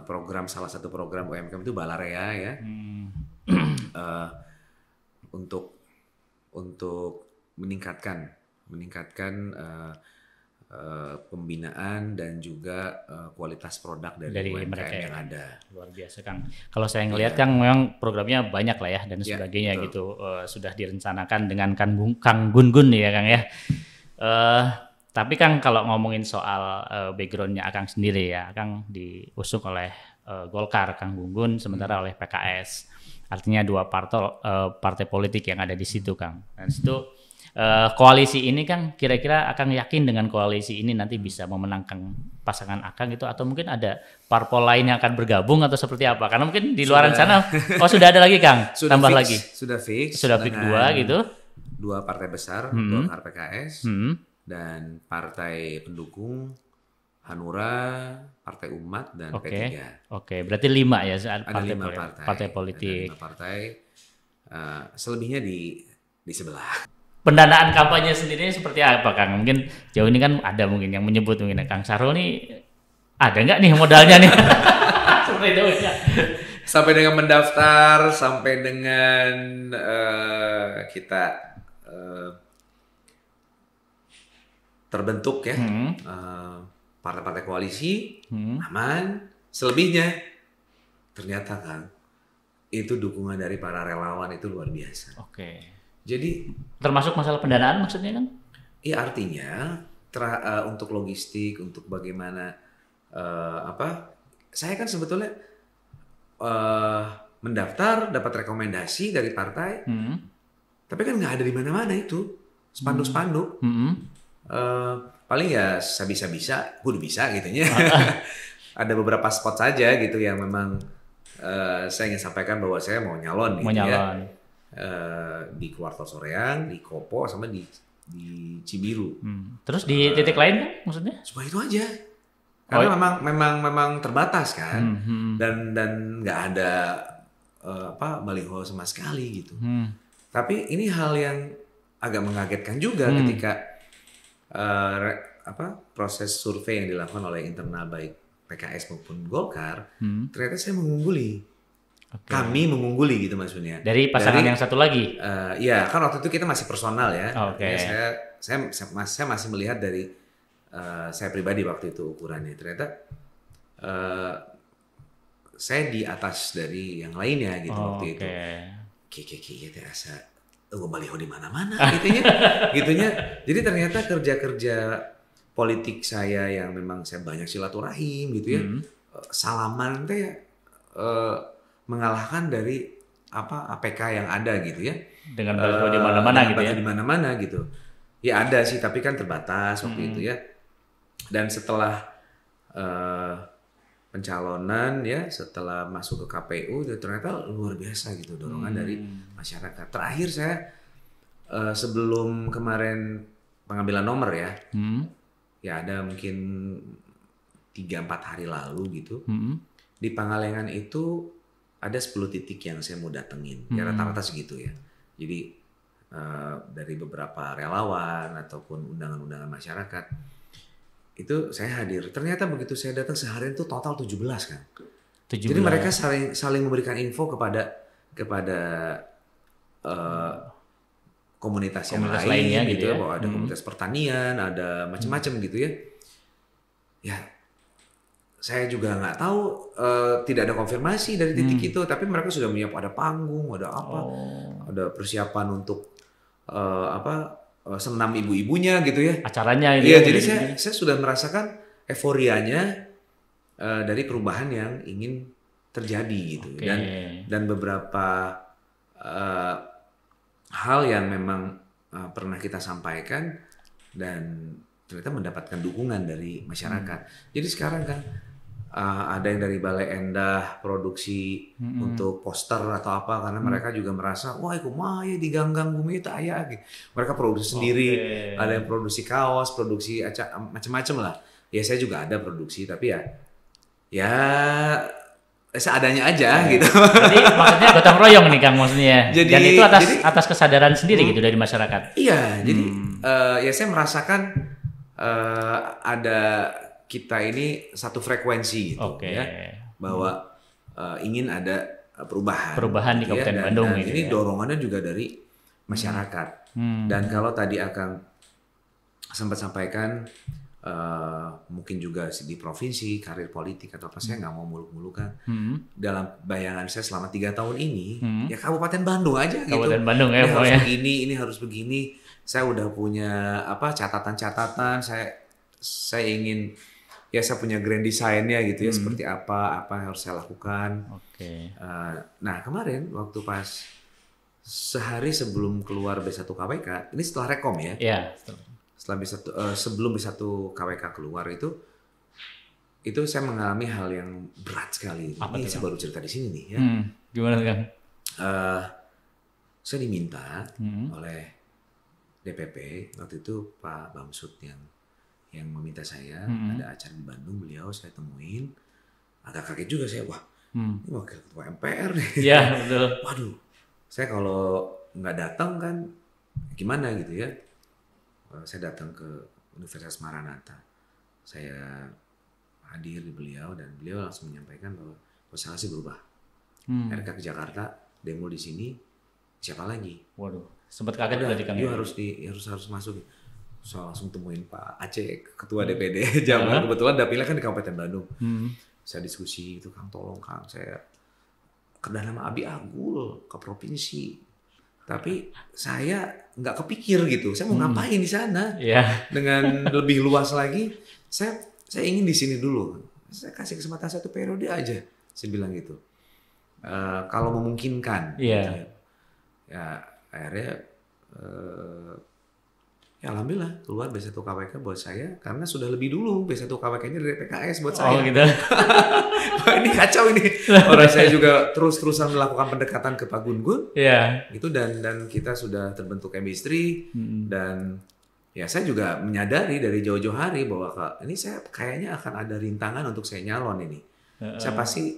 program, salah satu program UMKM itu Balarea ya. Untuk meningkatkan pembinaan dan juga kualitas produk dari UMKM mereka yang ada. Luar biasa Kang. Kalau saya ngelihat Kang memang programnya banyak lah ya dan sebagainya gitu. Sudah direncanakan dengan Kang Gun-Gun ya Kang ya. Tapi Kang kalau ngomongin soal backgroundnya Kang sendiri ya, Kang diusung oleh Golkar, Kang Gun-Gun, sementara oleh PKS. Artinya dua partai politik yang ada di situ Kang. Dan situ koalisi ini Kang, kira-kira Akang yakin dengan koalisi ini nanti bisa memenangkan pasangan Akang itu, atau mungkin ada parpol lain yang akan bergabung atau seperti apa? Karena mungkin di luaran sana, sudah ada lagi Kang, tambah fix, lagi. Sudah fix dua gitu. Dua partai besar, Golkar, PKS, dan partai pendukung Hanura, Partai Umat, dan P3. Berarti 5 ya partai politik. Ada 5 partai, selebihnya di sebelah. Pendanaan kampanye sendiri seperti apa Kang? Mungkin jauh ini kan ada mungkin yang menyebut mungkin Kang Sarul nih ada nggak nih modalnya nih? Seperti itu ya. Sampai dengan mendaftar, sampai dengan kita terbentuk ya partai-partai koalisi aman. Selebihnya ternyata Kang itu dukungan dari para relawan itu luar biasa. Jadi termasuk masalah pendanaan maksudnya kan? Iya, artinya untuk logistik, untuk bagaimana saya kan sebetulnya mendaftar, dapat rekomendasi dari partai, tapi kan nggak ada di mana-mana itu spanduk-spanduk. Paling ya bisa, kudu bisa gitunya. Ada beberapa spot saja gitu yang memang saya ingin sampaikan bahwa saya mau nyalon gitu ya. Di Kuartal Soreang, di Kopo, sama di Cibiru. Terus di titik lain kan maksudnya? Cuma itu aja. Karena memang terbatas kan, dan nggak ada baliho sama sekali gitu. Tapi ini hal yang agak mengagetkan juga ketika proses survei yang dilakukan oleh internal baik PKS maupun Golkar, ternyata saya mengungguli. Kami mengungguli gitu maksudnya. Dari pasangan yang satu lagi? Iya, kan waktu itu kita masih personal ya. Saya masih melihat dari saya pribadi waktu itu ukurannya. Ternyata saya di atas dari yang lainnya gitu waktu itu. Kiki asa gue baliho di mana-mana gitunya. Jadi ternyata kerja-kerja politik saya yang memang saya banyak silaturahim gitu ya. Salaman teh mengalahkan dari APK yang ada gitu ya. Dengan baliho di mana-mana gitu ya. Di mana-mana gitu. Ya ada sih, tapi kan terbatas waktu itu ya. Dan setelah pencalonan ya, setelah masuk ke KPU, ternyata luar biasa gitu dorongan dari masyarakat. Terakhir saya sebelum kemarin pengambilan nomor ya, ya ada mungkin 3-4 hari lalu gitu, di Pangalengan itu ada 10 titik yang saya mau datengin, ya rata-rata segitu ya. Jadi dari beberapa relawan ataupun undangan-undangan masyarakat, itu saya hadir. Ternyata begitu saya datang seharian itu total 17 kan. 17. Jadi mereka saling memberikan info kepada komunitas yang lainnya gitu ya, bahwa ada komunitas pertanian, ada macam-macam gitu ya. Ya, saya juga nggak tahu, tidak ada konfirmasi dari titik itu, tapi mereka sudah menyiapkan ada panggung, ada apa, ada persiapan untuk senam ibu-ibunya gitu ya. Acaranya ini. Iya, jadi saya sudah merasakan euforianya dari perubahan yang ingin terjadi gitu. Dan beberapa hal yang memang pernah kita sampaikan dan ternyata mendapatkan dukungan dari masyarakat. Jadi sekarang kan ada yang dari Balai Endah produksi untuk poster atau apa, karena mereka juga merasa wah itu mah di ganggang bumi itu ayah gitu. Mereka produksi sendiri, ada yang produksi kaos, produksi macam-macam lah. Ya saya juga ada produksi, tapi ya seadanya aja gitu. Jadi maksudnya gotong royong nih Kang maksudnya. Dan itu atas kesadaran sendiri gitu dari masyarakat. Iya, jadi ya saya merasakan ada kita ini satu frekuensi gitu ya, bahwa ingin ada perubahan di Kabupaten Bandung dan gitu ini ya. Dorongannya juga dari masyarakat. Dan kalau tadi akan sempat sampaikan mungkin juga di provinsi karir politik atau apa, saya nggak mau muluk-muluk kan. Dalam bayangan saya selama 3 tahun ini ya Kabupaten Bandung aja gitu. Kabupaten Bandung ya, ini harus begini, ini harus begini. Saya udah punya catatan-catatan. Saya ingin saya punya grand design-nya gitu ya, seperti apa yang harus saya lakukan. Nah kemarin waktu pas sehari sebelum keluar B1 KWK, ini setelah rekom ya. Setelah sebelum B1 KWK keluar itu saya mengalami hal yang berat sekali. Ini saya baru cerita di sini nih ya. Gimana Kang? Saya diminta oleh DPP waktu itu Pak Bamsud yang meminta saya, ada acara di Bandung, beliau saya temuin, agak kaget juga saya, wah ini wakil ketua MPR nih. Iya betul. Waduh, saya kalau nggak datang kan gimana gitu ya. Saya datang ke Universitas Maranatha, saya hadir di beliau dan beliau langsung menyampaikan bahwa konstelasi berubah. RK ke Jakarta, demo di sini, siapa lagi? Waduh, sempat kaget berarti Kang. Harus masuk. So langsung temuin Pak Aceh, ketua DPD Jabar, kebetulan dapilnya kan di Kabupaten Bandung. Saya diskusi itu, Kang tolong Kang, saya kedah nama Abi Agul ke provinsi, tapi saya nggak kepikir gitu, saya mau ngapain di sana. Dengan lebih luas lagi, saya ingin di sini dulu, saya kasih kesempatan 1 periode aja, saya bilang gitu, kalau memungkinkan. Gitu ya akhirnya alhamdulillah keluar B1 KWK buat saya, karena sudah lebih dulu B1 KWK-nya dari PKS buat saya. Gitu. Ini kacau ini. Orang saya juga terus-terusan melakukan pendekatan ke Pak Gun-Gun. Gitu dan kita sudah terbentuk chemistry dan ya saya juga menyadari dari jauh-jauh hari bahwa ini saya kayaknya akan ada rintangan untuk saya nyalon ini. Saya pasti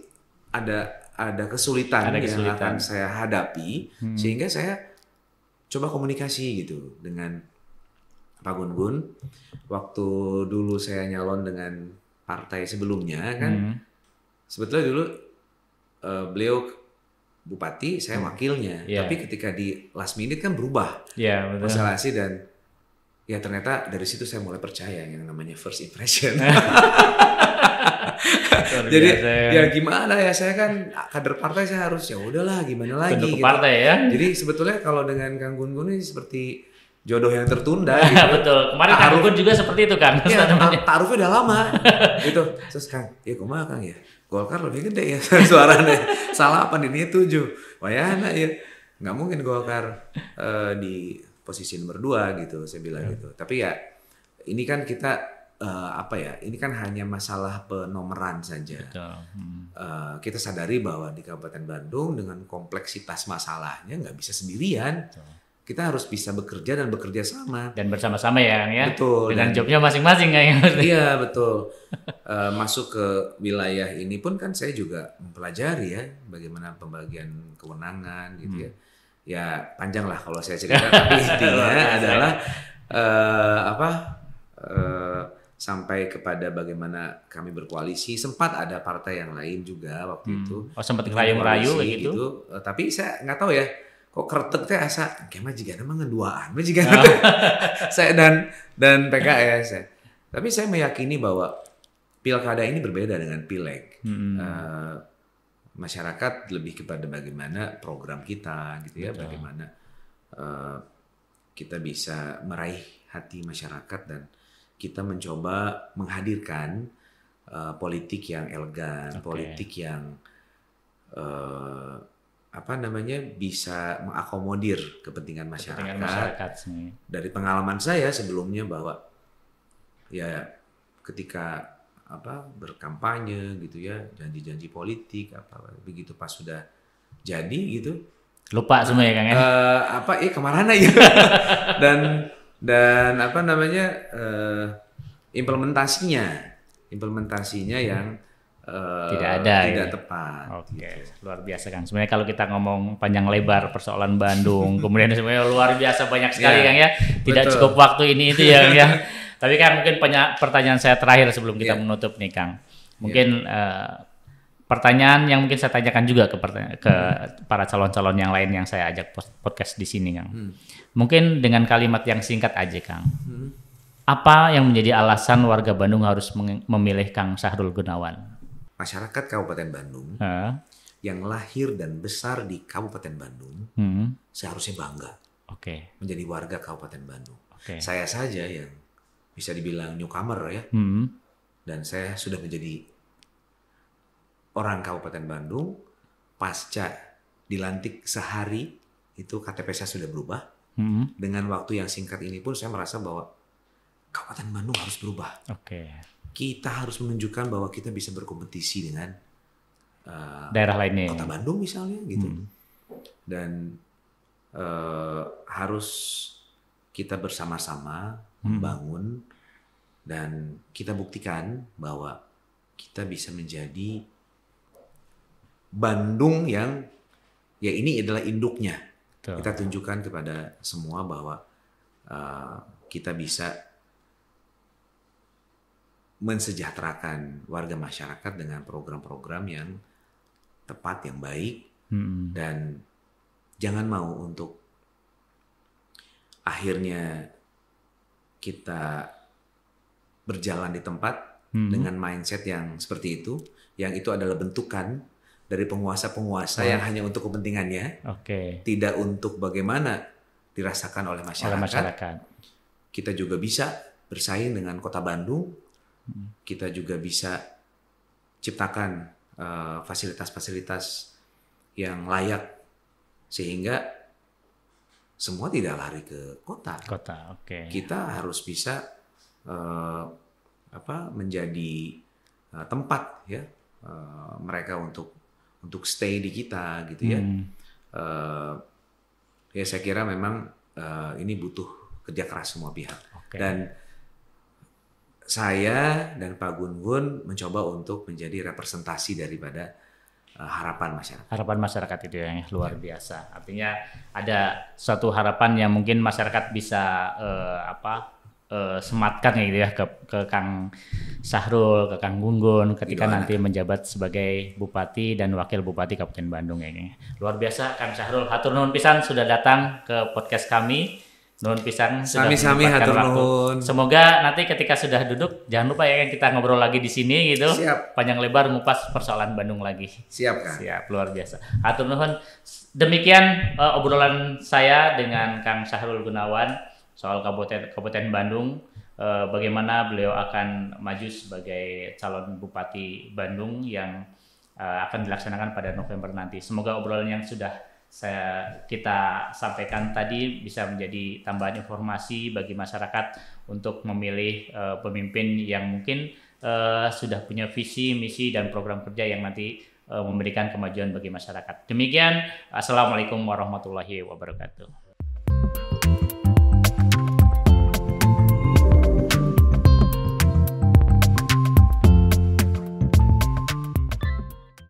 ada kesulitan yang akan saya hadapi, sehingga saya coba komunikasi gitu dengan Pak Gun-Gun. Waktu dulu saya nyalon dengan partai sebelumnya kan, sebetulnya dulu beliau bupati, saya wakilnya. Tapi ketika di last minute kan berubah konstelasi dan ya ternyata dari situ saya mulai percaya yang namanya first impression. Jadi ya gimana ya, saya kan kader partai, saya harus ya udahlah gimana lagi. Bentuk partai ya. Jadi sebetulnya kalau dengan Kang Gun-Gun ini seperti jodoh yang tertunda gitu. Betul. Kemarin Kang Gunggun juga seperti itu kan. Iya, taruhnya udah lama gitu. Terus Kang, ya kumaha Kang ya? Golkar lebih gede ya suaranya. Salah apa ini 7. Wayana ya. Nggak mungkin Golkar di posisi nomor 2 gitu, saya bilang gitu. Tapi ya ini kan kita ini kan hanya masalah penomoran saja. Kita sadari bahwa di Kabupaten Bandung dengan kompleksitas masalahnya nggak bisa sendirian. Betul. Kita harus bisa bekerja dan bekerja sama. Dan bersama-sama ya Kang ya. Betul. Dengan jobnya masing-masing kan ya. Iya betul. Masuk ke wilayah ini pun kan saya juga mempelajari ya bagaimana pembagian kewenangan gitu ya. Ya panjang lah kalau saya cerita. Tapi intinya adalah sampai kepada bagaimana kami berkoalisi. Sempat ada partai yang lain juga waktu itu. Oh sempat ngerayu-ngerayu gitu. Tapi saya nggak tahu ya. Kok kretek teh asa kayak majikan emang ngeduaan saya dan PKS ya. Tapi saya meyakini bahwa pilkada ini berbeda dengan pileg. Masyarakat lebih kepada bagaimana program kita gitu ya. Betul. Bagaimana kita bisa meraih hati masyarakat dan kita mencoba menghadirkan politik yang elegan, politik yang bisa mengakomodir kepentingan masyarakat. Dari pengalaman saya sebelumnya bahwa ya ketika berkampanye gitu ya, janji-janji politik begitu pas sudah jadi gitu lupa semua ya Kang ya. Kemana ya dan implementasinya yang tidak tepat. Oke, gitu. Luar biasa Kang. Sebenarnya kalau kita ngomong panjang lebar persoalan Bandung, kemudian sebenarnya luar biasa banyak sekali Kang ya. Tidak cukup waktu ini itu ya Kang ya. Tapi kan mungkin pertanyaan saya terakhir sebelum kita menutup nih Kang. Mungkin pertanyaan yang mungkin saya tanyakan juga ke para calon-calon yang lain yang saya ajak podcast di sini Kang. Mungkin dengan kalimat yang singkat aja Kang. Apa yang menjadi alasan warga Bandung harus memilih Kang Sahrul Gunawan? Masyarakat Kabupaten Bandung yang lahir dan besar di Kabupaten Bandung seharusnya bangga menjadi warga Kabupaten Bandung. Saya saja yang bisa dibilang newcomer ya, dan saya sudah menjadi orang Kabupaten Bandung pasca dilantik sehari itu KTP saya sudah berubah. Dengan waktu yang singkat ini pun saya merasa bahwa Kabupaten Bandung harus berubah. Kita harus menunjukkan bahwa kita bisa berkompetisi dengan daerah lainnya. Kota Bandung misalnya gitu. Dan harus kita bersama-sama membangun dan kita buktikan bahwa kita bisa menjadi Bandung yang ya ini adalah induknya. Betul. Kita tunjukkan kepada semua bahwa kita bisa mensejahterakan warga masyarakat dengan program-program yang tepat, yang baik, dan jangan mau untuk akhirnya kita berjalan di tempat dengan mindset yang seperti itu, yang itu adalah bentukan dari penguasa-penguasa yang hanya untuk kepentingannya, tidak untuk bagaimana dirasakan oleh masyarakat. Kita juga bisa bersaing dengan Kota Bandung. Kita juga bisa ciptakan fasilitas-fasilitas yang layak sehingga semua tidak lari ke kota. Kita harus bisa menjadi tempat ya mereka untuk stay di kita gitu ya. Ya saya kira memang ini butuh kerja keras semua pihak. Dan saya dan Pak Gun-Gun mencoba untuk menjadi representasi daripada harapan masyarakat. Harapan masyarakat itu yang luar biasa. Artinya ada suatu harapan yang mungkin masyarakat bisa sematkan gitu ya ke Kang Sahrul, ke Kang Gun-Gun ketika nanti menjabat sebagai Bupati dan Wakil Bupati Kabupaten Bandung ini. Luar biasa Kang Sahrul, hatur nuhun pisan sudah datang ke podcast kami. Nuhun pisan sudah menyempatkan waktu. Semoga nanti ketika sudah duduk jangan lupa ya kita ngobrol lagi di sini gitu. Siap. Panjang lebar ngupas persoalan Bandung lagi. Siap Kang. Siap, luar biasa. Hatur nuhun. Demikian obrolan saya dengan Kang Sahrul Gunawan. soal Kabupaten Bandung, bagaimana beliau akan maju sebagai calon Bupati Bandung yang akan dilaksanakan pada November nanti. Semoga obrolan yang sudah kita sampaikan tadi bisa menjadi tambahan informasi bagi masyarakat untuk memilih pemimpin yang mungkin sudah punya visi, misi, dan program kerja yang nanti memberikan kemajuan bagi masyarakat. Demikian, Assalamualaikum warahmatullahi wabarakatuh.